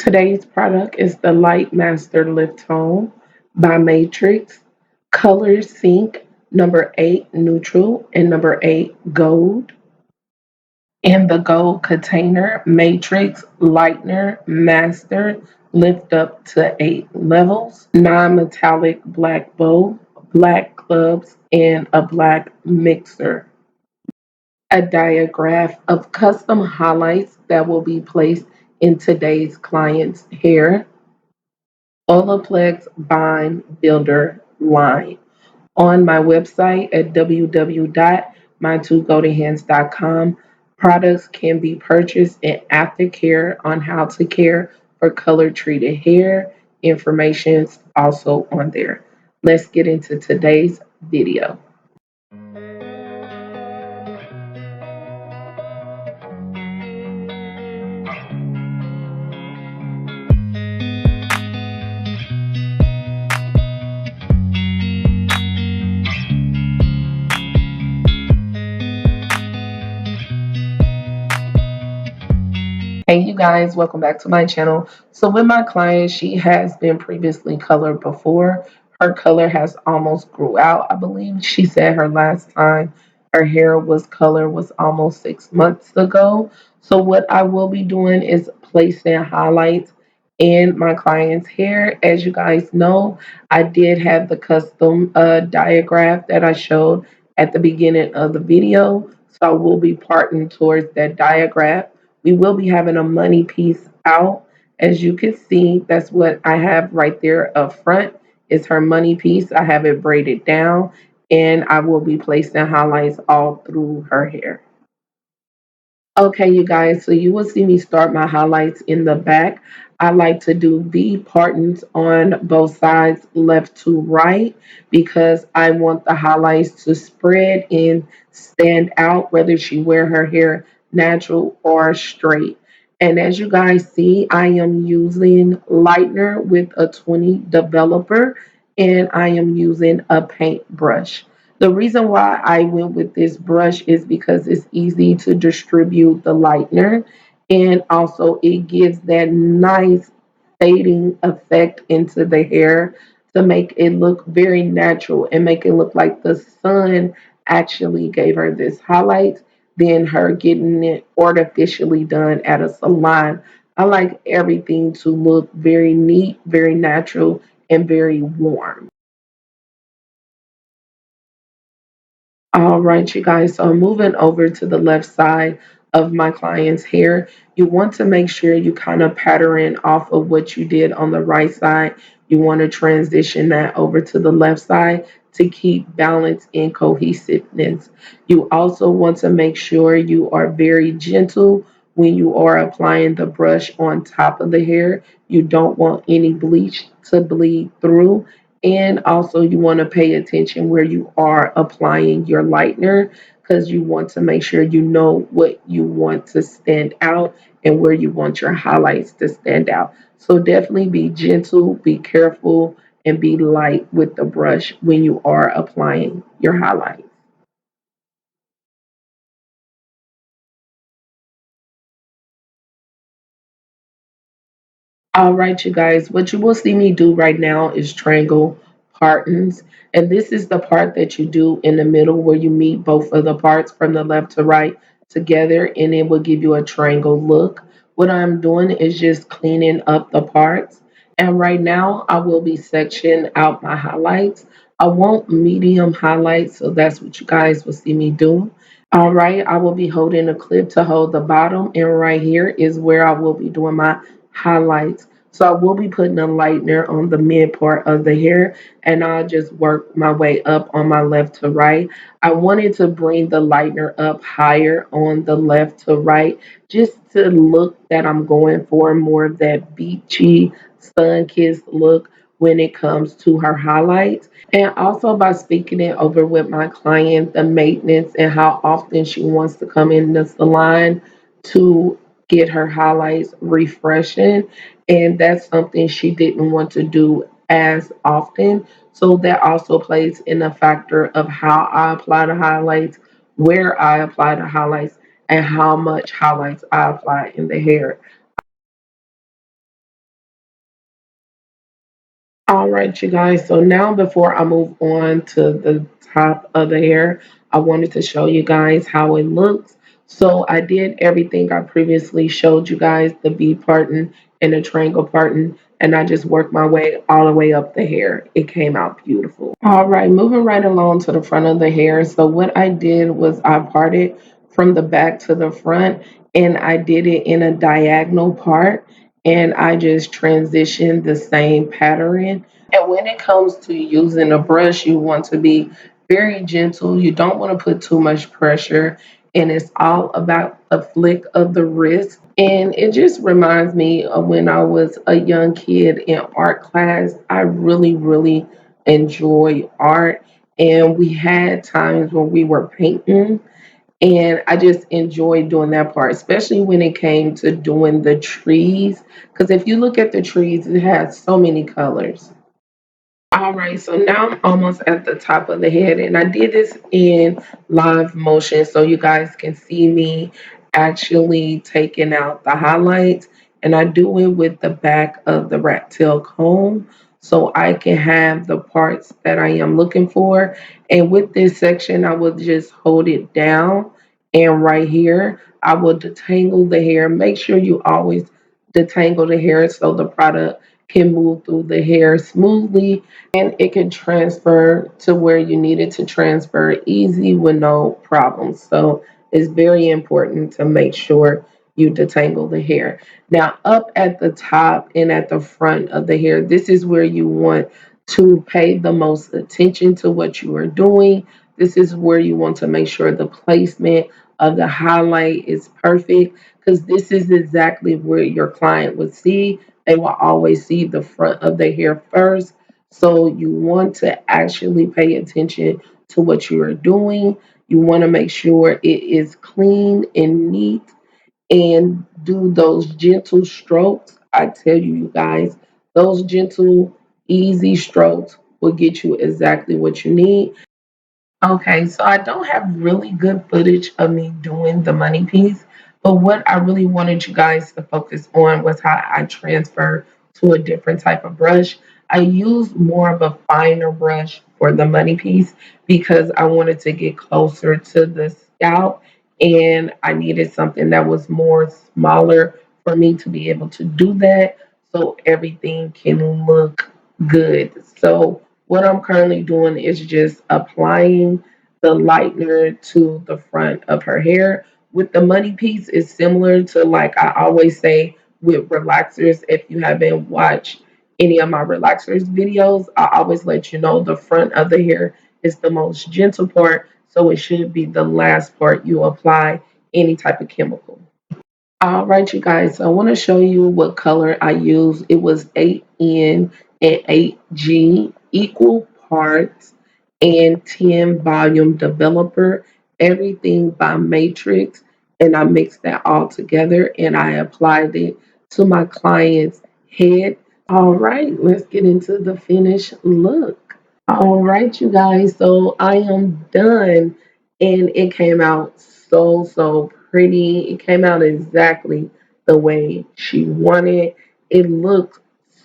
Today's product is the Light Master Lift Tone by Matrix. Color Sync number 8 neutral and number 8 gold. In the gold container, Matrix Lightener Master lift up to 8 levels, non-metallic black bowl, black clubs, and a black mixer. A diagram of custom highlights that will be placed in today's client's hair. Olaplex Bind Builder line. On my website at www.my2goldenhands.com, products can be purchased in aftercare on how to care for color treated hair. Information's also on there. Let's get into today's video. Hey you guys, welcome back to my channel. So with my client, she has been previously colored before. Her color has almost grew out. I believe she said her last time her hair was colored was almost 6 months ago. So what I will be doing is placing highlights in my client's hair. As you guys know, I did have the custom diagram that I showed at the beginning of the video. So I will be parting towards that diagram. We will be having a money piece out. As you can see, that's what I have right there up front is her money piece. I have it braided down and I will be placing highlights all through her hair. Okay, you guys, so you will see me start my highlights in the back. I like to do V partings on both sides, left to right, because I want the highlights to spread and stand out, whether she wear her hair natural or straight. And as you guys see, I am using lightener with a 20 developer, and I am using a paintbrush. The reason why I went with this brush is because it's easy to distribute the lightener and also it gives that nice fading effect into the hair to make it look very natural and make it look like the sun actually gave her this highlight than her getting it artificially done at a salon. I like everything to look very neat, very natural, and very warm. All right, you guys. So moving over to the left side of my client's hair, you want to make sure you kind of pattern off of what you did on the right side. You want to transition that over to the left side to keep balance and cohesiveness. You also want to make sure you are very gentle when you are applying the brush on top of the hair. You don't want any bleach to bleed through, and also, you want to pay attention where you are applying your lightener because you want to make sure you know what you want to stand out and where you want your highlights to stand out. So, definitely be gentle, be careful, and be light with the brush when you are applying your highlights. All right, you guys, what you will see me do right now is triangle partings. And this is the part that you do in the middle where you meet both of the parts from the left to right together, and it will give you a triangle look. What I'm doing is just cleaning up the parts. And right now, I will be sectioning out my highlights. I want medium highlights, so that's what you guys will see me do. All right, I will be holding a clip to hold the bottom, and right here is where I will be doing my highlights. So I will be putting a lightener on the mid part of the hair, and I'll just work my way up on my left to right. I wanted to bring the lightener up higher on the left to right, just to look that I'm going for more of that beachy, sun-kissed look when it comes to her highlights. And also by speaking it over with my client, the maintenance and how often she wants to come in the salon to get her highlights refreshing. And that's something she didn't want to do as often. So that also plays in the factor of how I apply the highlights, where I apply the highlights, and how much highlights I apply in the hair. All right, you guys. So now, before I move on to the top of the hair, I wanted to show you guys how it looks. So I did everything I previously showed you guys, the V parting and the triangle parting, and I just worked my way all the way up the hair. It came out beautiful. All right, moving right along to the front of the hair. So what I did was I parted from the back to the front, and I did it in a diagonal part, and I just transitioned the same pattern. And when it comes to using a brush, you want to be very gentle. You don't want to put too much pressure, and it's all about the flick of the wrist. And it just reminds me of when I was a young kid in art class. I really, really enjoy art. And we had times when we were painting, and I just enjoyed doing that part, especially when it came to doing the trees. Because if you look at the trees, it has so many colors. All right, so now I'm almost at the top of the head, and I did this in live motion so you guys can see me actually taking out the highlights. And I do it with the back of the rat tail comb so I can have the parts that I am looking for. And with this section, I will just hold it down, and right here, I will detangle the hair. Make sure you always detangle the hair so the product can move through the hair smoothly, and it can transfer to where you need it to transfer easy with no problems. So it's very important to make sure you detangle the hair. Now, up at the top and at the front of the hair, this is where you want to pay the most attention to what you are doing. This is where you want to make sure the placement of the highlight is perfect, because this is exactly where your client would see. They will always see the front of the hair first. So you want to actually pay attention to what you are doing. You want to make sure it is clean and neat, and do those gentle strokes. I tell you, you guys, those gentle, easy strokes will get you exactly what you need. Okay, so I don't have really good footage of me doing the money piece, but what I really wanted you guys to focus on was how I transfer to a different type of brush. I used more of a finer brush for the money piece because I wanted to get closer to the scalp, and I needed something that was more smaller for me to be able to do that so everything can look good. So what I'm currently doing is just applying the lightener to the front of her hair. With the money piece, it's similar to, like I always say, with relaxers. If you haven't watched any of my relaxers videos, I always let you know the front of the hair is the most gentle part, so it should be the last part you apply any type of chemical. All right, you guys. So I want to show you what color I used. It was 8N and 8G, equal parts, and 10 volume developer, everything by Matrix. And I mixed that all together and I applied it to my client's head. All right, let's get into the finished look. All right, you guys. So I am done, and it came out so pretty. It came out exactly the way she wanted. It looked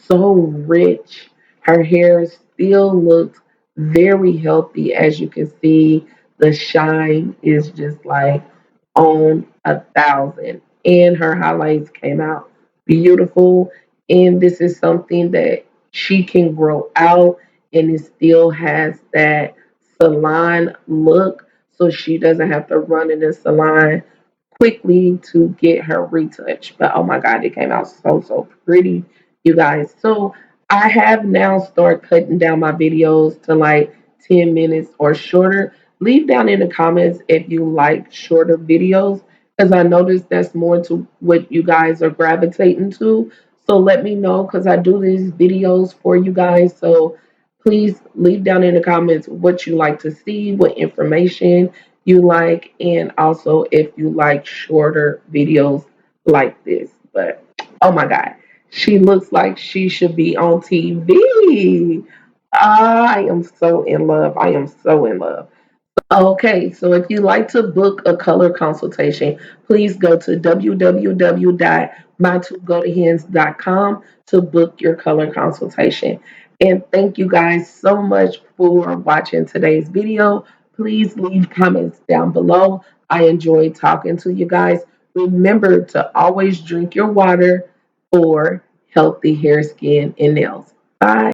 so rich. Her hair still looks very healthy, as you can see. The shine is just like on 1,000, and her highlights came out beautiful. And this is something that she can grow out, and it still has that salon look, so she doesn't have to run in the salon quickly to get her retouch. But oh my god, it came out so pretty, you guys. So I have now started cutting down my videos to like 10 minutes or shorter. Leave down in the comments if you like shorter videos, because I noticed that's more to what you guys are gravitating to. So let me know, because I do these videos for you guys. So please leave down in the comments what you like to see, what information you like, and also if you like shorter videos like this. But oh my god, she looks like she should be on TV. I am so in love. I am so in love. Okay, so if you'd like to book a color consultation, please go to www.mytwogotohens.com to book your color consultation. And thank you guys so much for watching today's video. Please leave comments down below. I enjoyed talking to you guys. Remember to always drink your water for healthy hair, skin, and nails. Bye.